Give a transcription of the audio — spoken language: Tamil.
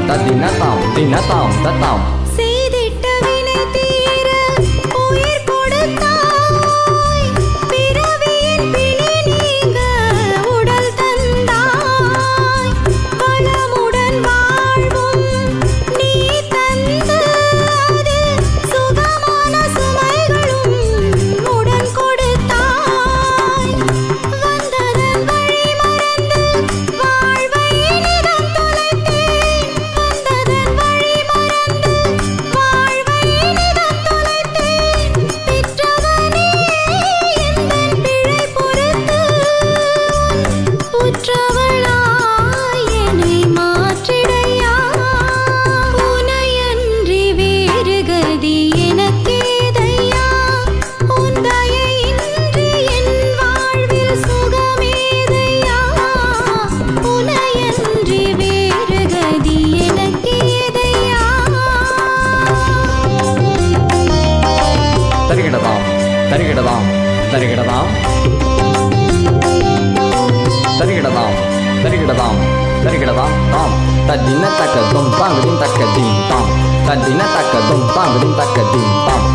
ததினதாம் தினதாம் ததாம். செய்திட்ட வினை தீர உயிர் கொடுத்தாய், பிறவியின் பிணி நீங்க உடல் தந்தாய், வளமுடன் வாழ்வும் நீ தந்து அதில் சுகமான சுமைகளும் உடன் கொடுத்தாய். வந்ததன் வழி மறந்து வாழ்வை நிதம் தொலைத்தேன், வந்ததன் வழி மறந்து வாழ்வை நிதம் தொலைத்தேன். பெற்றவனே எந்தன் பிழை பொறுத்து புற்றவளாய் என்னை மாற்றிடையா. உனையன்றி வேறு கதி எனக்கேதையா, உன் தயையின்றி என் வாழ்வில் சுகமேதையா. உனையன்றி வேறு கதி எனக்கேதையா. தருகிடதாம் தருகிடதாம் தருகிடதாம் தருகிடதாம் தருகிடதாம் தருகிடதாம் தாம். ததின தக்க தும் தாங்கடின் தக்க தீம் தாம். ததின தக்க தும் தாங்கடின் தக்க தீம் தாம்.